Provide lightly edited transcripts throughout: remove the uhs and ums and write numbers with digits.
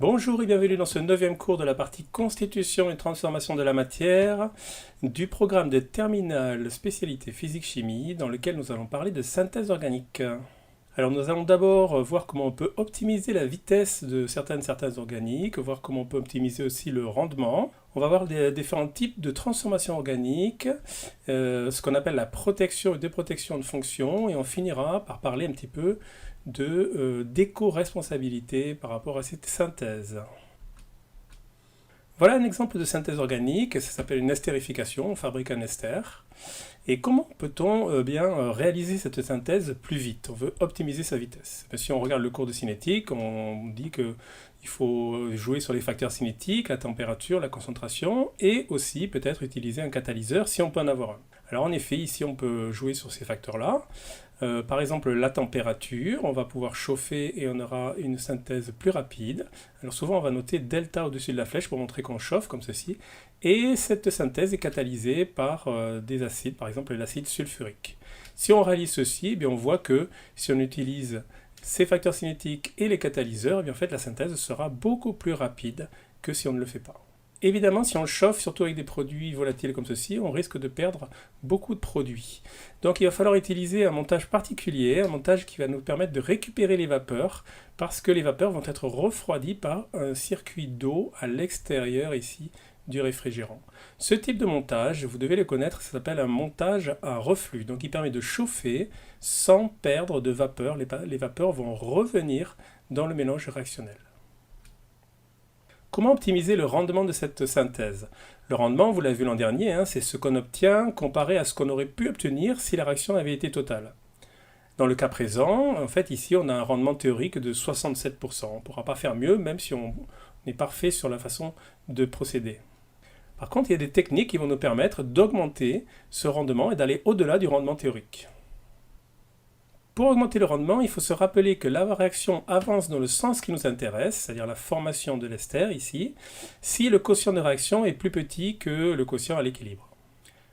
Bonjour et bienvenue dans ce 9e cours de la partie Constitution et transformation de la matière du programme de terminale spécialité physique-chimie dans lequel nous allons parler de synthèse organique. Alors nous allons d'abord voir comment on peut optimiser la vitesse de certaines organiques, voir comment on peut optimiser aussi le rendement. On va voir les différents types de transformation organique, ce qu'on appelle la protection et déprotection de fonctions, et on finira par parler un petit peu d'éco-responsabilité par rapport à cette synthèse. Voilà un exemple de synthèse organique, ça s'appelle une estérification, on fabrique un ester. Et comment peut-on réaliser cette synthèse plus vite? On veut optimiser sa vitesse. Si on regarde le cours de cinétique, on dit qu'il faut jouer sur les facteurs cinétiques, la température, la concentration, et aussi peut-être utiliser un catalyseur si on peut en avoir un. Alors en effet, ici on peut jouer sur ces facteurs-là. Par exemple, la température, on va pouvoir chauffer et on aura une synthèse plus rapide. Alors souvent, on va noter delta au-dessus de la flèche pour montrer qu'on chauffe, comme ceci. Et cette synthèse est catalysée par des acides, par exemple l'acide sulfurique. Si on réalise ceci, eh bien, on voit que si on utilise ces facteurs cinétiques et les catalyseurs, eh bien, en fait, la synthèse sera beaucoup plus rapide que si on ne le fait pas. Évidemment, si on chauffe, surtout avec des produits volatiles comme ceci, on risque de perdre beaucoup de produits. Donc il va falloir utiliser un montage particulier, un montage qui va nous permettre de récupérer les vapeurs, parce que les vapeurs vont être refroidies par un circuit d'eau à l'extérieur ici du réfrigérant. Ce type de montage, vous devez le connaître, ça s'appelle un montage à reflux. Donc il permet de chauffer sans perdre de vapeur. Les vapeurs vont revenir dans le mélange réactionnel. Comment optimiser le rendement de cette synthèse? Le rendement, vous l'avez vu l'an dernier, c'est ce qu'on obtient comparé à ce qu'on aurait pu obtenir si la réaction avait été totale. Dans le cas présent, en fait, ici, on a un rendement théorique de 67%. On ne pourra pas faire mieux, même si on est parfait sur la façon de procéder. Par contre, il y a des techniques qui vont nous permettre d'augmenter ce rendement et d'aller au-delà du rendement théorique. Pour augmenter le rendement, il faut se rappeler que la réaction avance dans le sens qui nous intéresse, c'est-à-dire la formation de l'ester ici, si le quotient de réaction est plus petit que le quotient à l'équilibre.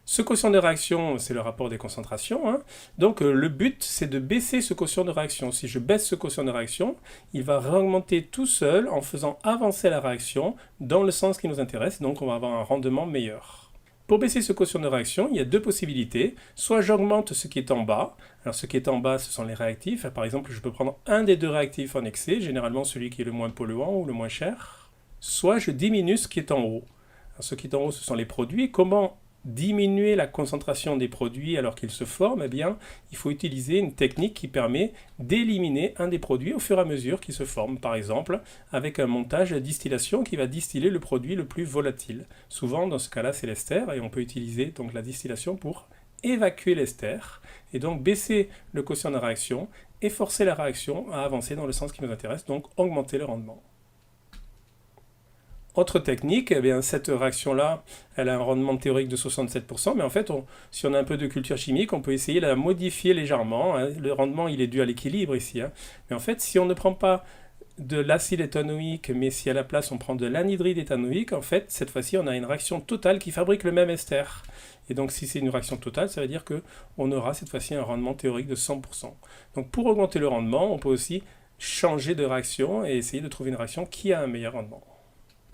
Ce quotient de réaction, c'est le rapport des concentrations, donc le but, c'est de baisser ce quotient de réaction. Si je baisse ce quotient de réaction, il va réaugmenter tout seul en faisant avancer la réaction dans le sens qui nous intéresse, donc on va avoir un rendement meilleur. Pour baisser ce quotient de réaction, il y a deux possibilités. Soit j'augmente ce qui est en bas. Alors ce qui est en bas, ce sont les réactifs. Par exemple, je peux prendre un des deux réactifs en excès, généralement celui qui est le moins polluant ou le moins cher. Soit je diminue ce qui est en haut. Alors, ce qui est en haut, ce sont les produits. Comment diminuer la concentration des produits alors qu'ils se forment? Eh bien, il faut utiliser une technique qui permet d'éliminer un des produits au fur et à mesure qu'ils se forment. Par exemple, avec un montage de distillation qui va distiller le produit le plus volatile. Souvent, dans ce cas-là, c'est l'ester, et on peut utiliser donc la distillation pour évacuer l'ester, et donc baisser le quotient de réaction, et forcer la réaction à avancer dans le sens qui nous intéresse, donc augmenter le rendement. Autre technique, eh bien, cette réaction-là, elle a un rendement théorique de 67%, mais en fait, si on a un peu de culture chimique, on peut essayer de la modifier légèrement. Le rendement, il est dû à l'équilibre ici. Mais en fait, si on ne prend pas de l'acide éthanoïque, mais si à la place on prend de l'anhydride éthanoïque, en fait, cette fois-ci, on a une réaction totale qui fabrique le même ester. Et donc, si c'est une réaction totale, ça veut dire qu'on aura cette fois-ci un rendement théorique de 100%. Donc, pour augmenter le rendement, on peut aussi changer de réaction et essayer de trouver une réaction qui a un meilleur rendement.